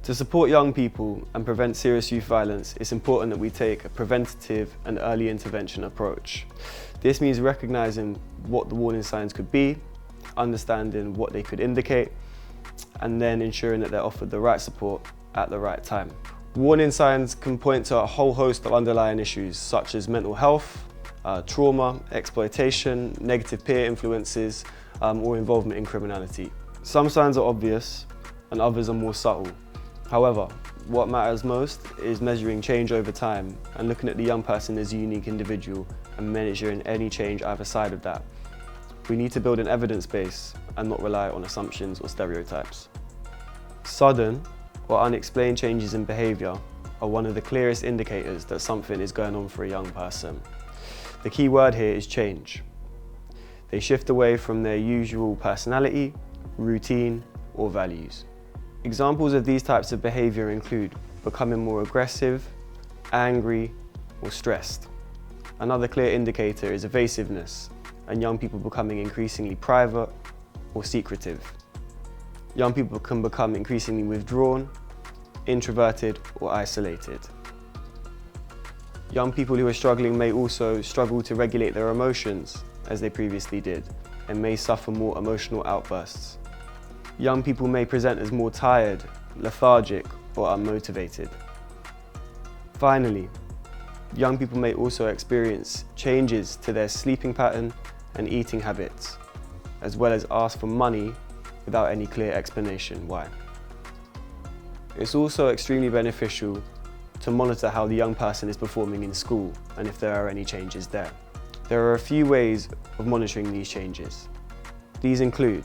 To support young people and prevent serious youth violence, it's important that we take a preventative and early intervention approach. This means recognising what the warning signs could be, understanding what they could indicate, and then ensuring that they're offered the right support at the right time. Warning signs can point to a whole host of underlying issues such as mental health, trauma, exploitation, negative peer influences, or involvement in criminality. Some signs are obvious and others are more subtle. However, what matters most is measuring change over time and looking at the young person as a unique individual and measuring any change either side of that. We need to build an evidence base and not rely on assumptions or stereotypes. Sudden or unexplained changes in behaviour are one of the clearest indicators that something is going on for a young person. The key word here is change. They shift away from their usual personality, routine, or values. Examples of these types of behaviour include becoming more aggressive, angry, or stressed. Another clear indicator is evasiveness, and young people becoming increasingly private or secretive. Young people can become increasingly withdrawn, introverted, or isolated. Young people who are struggling may also struggle to regulate their emotions as they previously did, and may suffer more emotional outbursts. Young people may present as more tired, lethargic, or unmotivated. Finally, young people may also experience changes to their sleeping pattern and eating habits, as well as ask for money without any clear explanation why. It's also extremely beneficial to monitor how the young person is performing in school and if there are any changes there. There are a few ways of monitoring these changes. These include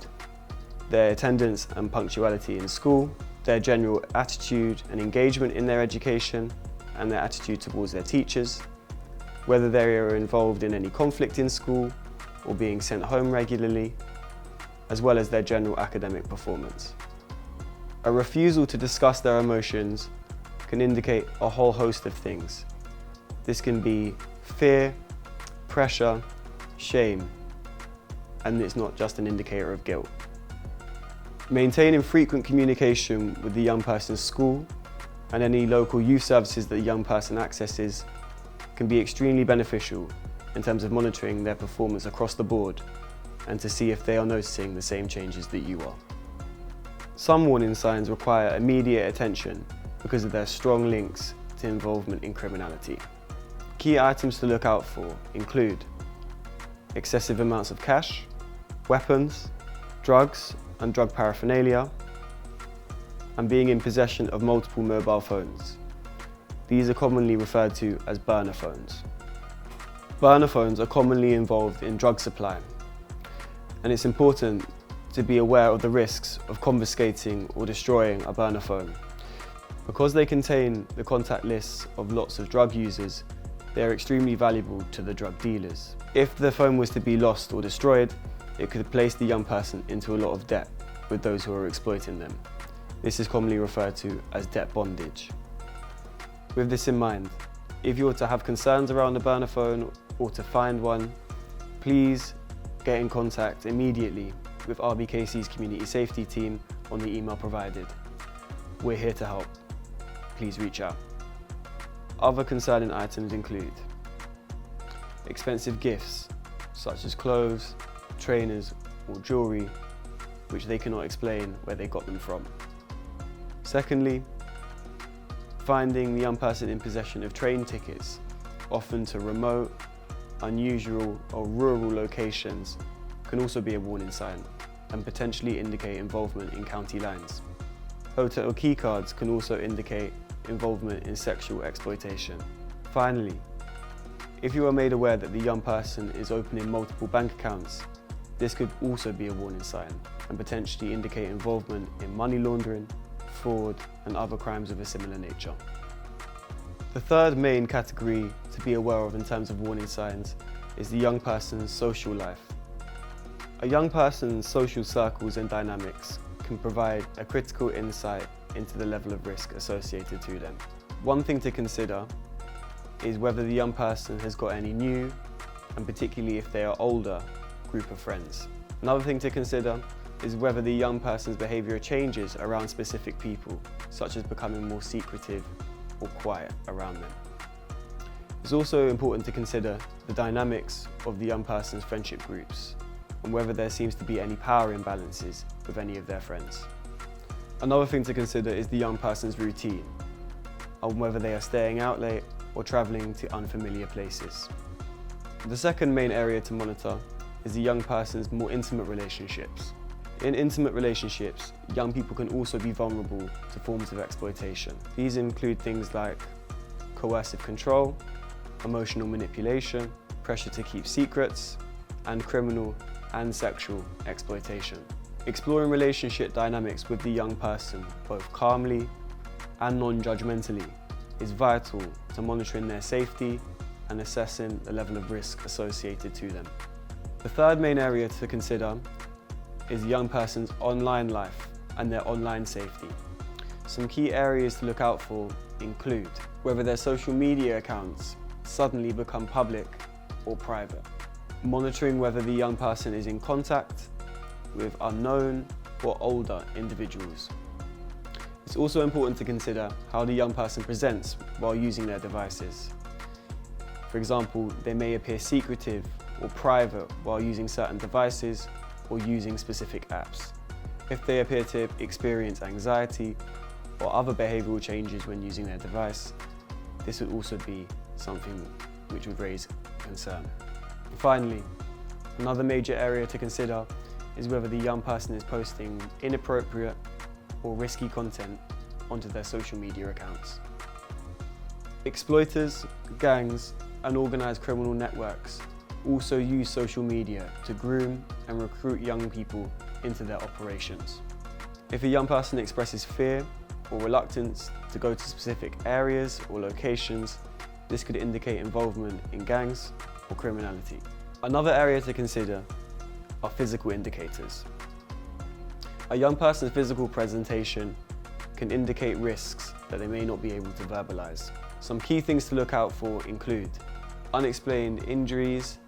their attendance and punctuality in school, their general attitude and engagement in their education, and their attitude towards their teachers, whether they are involved in any conflict in school or being sent home regularly, as well as their general academic performance. A refusal to discuss their emotions can indicate a whole host of things. This can be fear, pressure, shame, and it's not just an indicator of guilt. Maintaining frequent communication with the young person's school and any local youth services that the young person accesses can be extremely beneficial in terms of monitoring their performance across the board and to see if they are noticing the same changes that you are. Some warning signs require immediate attention because of their strong links to involvement in criminality. Key items to look out for include excessive amounts of cash, weapons, drugs and drug paraphernalia, and being in possession of multiple mobile phones. These are commonly referred to as burner phones. Burner phones are commonly involved in drug supply, and it's important to be aware of the risks of confiscating or destroying a burner phone. Because they contain the contact lists of lots of drug users, they are extremely valuable to the drug dealers. If the phone was to be lost or destroyed, it could place the young person into a lot of debt with those who are exploiting them. This is commonly referred to as debt bondage. With this in mind, if you were to have concerns around a burner phone or to find one, please get in contact immediately with RBKC's community safety team on the email provided. We're here to help. Please reach out. Other concerning items include expensive gifts such as clothes, trainers or jewellery which they cannot explain where they got them from. Secondly, finding the young person in possession of train tickets, often to remote, unusual or rural locations, can also be a warning sign and potentially indicate involvement in county lines. Hotel key cards can also indicate involvement in sexual exploitation. Finally, if you are made aware that the young person is opening multiple bank accounts, this could also be a warning sign and potentially indicate involvement in money laundering, fraud and other crimes of a similar nature. The third main category to be aware of in terms of warning signs is the young person's social life. A young person's social circles and dynamics can provide a critical insight into the level of risk associated to them. One thing to consider is whether the young person has got any new, and particularly if they are older, group of friends. Another thing to consider is whether the young person's behaviour changes around specific people, such as becoming more secretive or quiet around them. It's also important to consider the dynamics of the young person's friendship groups and whether there seems to be any power imbalances with any of their friends. Another thing to consider is the young person's routine, and whether they are staying out late or travelling to unfamiliar places. The second main area to monitor is the young person's more intimate relationships. In intimate relationships, young people can also be vulnerable to forms of exploitation. These include things like coercive control, emotional manipulation, pressure to keep secrets, and criminal and sexual exploitation. Exploring relationship dynamics with the young person, both calmly and non-judgmentally, is vital to monitoring their safety and assessing the level of risk associated to them. The third main area to consider is the young person's online life and their online safety. Some key areas to look out for include whether their social media accounts suddenly become public or private, monitoring whether the young person is in contact with unknown or older individuals. It's also important to consider how the young person presents while using their devices. For example, they may appear secretive or private while using certain devices or using specific apps. If they appear to experience anxiety or other behavioural changes when using their device, this would also be something which would raise concern. Finally, another major area to consider is whether the young person is posting inappropriate or risky content onto their social media accounts. Exploiters, gangs, and organised criminal networks also use social media to groom and recruit young people into their operations. If a young person expresses fear or reluctance to go to specific areas or locations, this could indicate involvement in gangs or criminality. Another area to consider are physical indicators. A young person's physical presentation can indicate risks that they may not be able to verbalise. Some key things to look out for include unexplained injuries,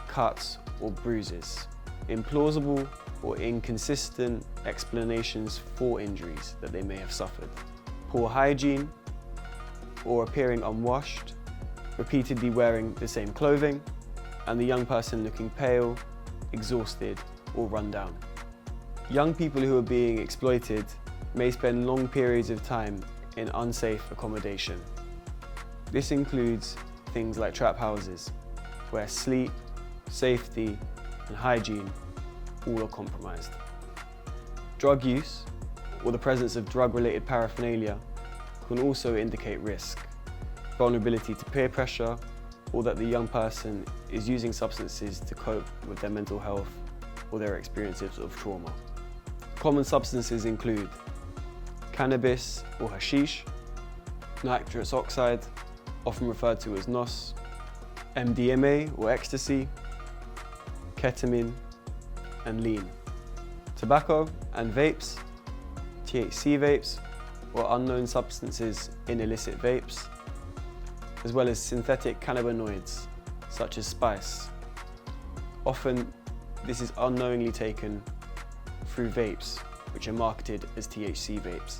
cuts or bruises, implausible or inconsistent explanations for injuries that they may have suffered, poor hygiene or appearing unwashed, repeatedly wearing the same clothing, and the young person looking pale, exhausted or run down. Young people who are being exploited may spend long periods of time in unsafe accommodation. This includes things like trap houses, where sleep, safety and hygiene all are compromised. Drug use, or the presence of drug-related paraphernalia, can also indicate risk, vulnerability to peer pressure, or that the young person is using substances to cope with their mental health or their experiences of trauma. Common substances include cannabis or hashish, nitrous oxide, often referred to as NOS, MDMA or ecstasy, ketamine, and lean. Tobacco and vapes, THC vapes, or unknown substances in illicit vapes, as well as synthetic cannabinoids such as spice. Often this is unknowingly taken through vapes, which are marketed as THC vapes.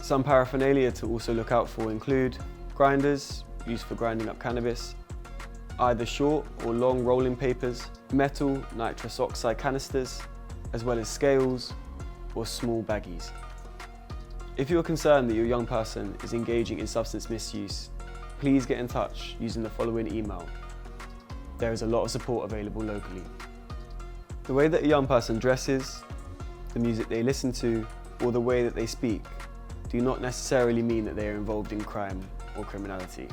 Some paraphernalia to also look out for include grinders used for grinding up cannabis, either short or long rolling papers, metal nitrous oxide canisters, as well as scales or small baggies. If you are concerned that your young person is engaging in substance misuse, please get in touch using the following email. There is a lot of support available locally. The way that a young person dresses, the music they listen to, or the way that they speak do not necessarily mean that they are involved in crime or criminality.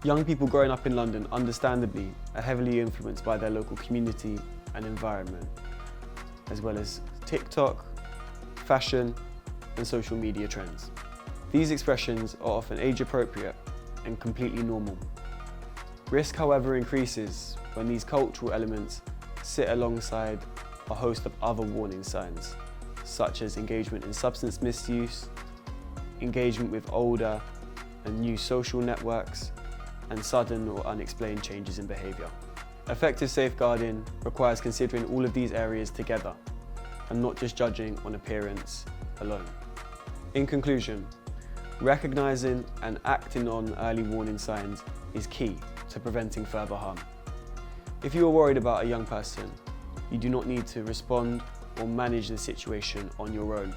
Young people growing up in London, understandably, are heavily influenced by their local community and environment, as well as TikTok, fashion, and social media trends. These expressions are often age-appropriate and completely normal. Risk, however, increases when these cultural elements sit alongside a host of other warning signs, such as engagement in substance misuse, engagement with older and new social networks, and sudden or unexplained changes in behaviour. Effective safeguarding requires considering all of these areas together and not just judging on appearance alone. In conclusion, recognising and acting on early warning signs is key to preventing further harm. If you are worried about a young person, you do not need to respond or manage the situation on your own.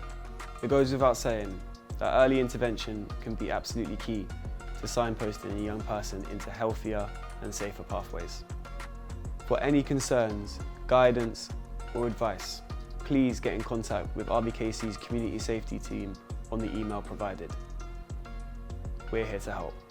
It goes without saying that early intervention can be absolutely key to signposting a young person into healthier and safer pathways. For any concerns, guidance or advice, please get in contact with RBKC's Community Safety Team on the email provided. We're here to help.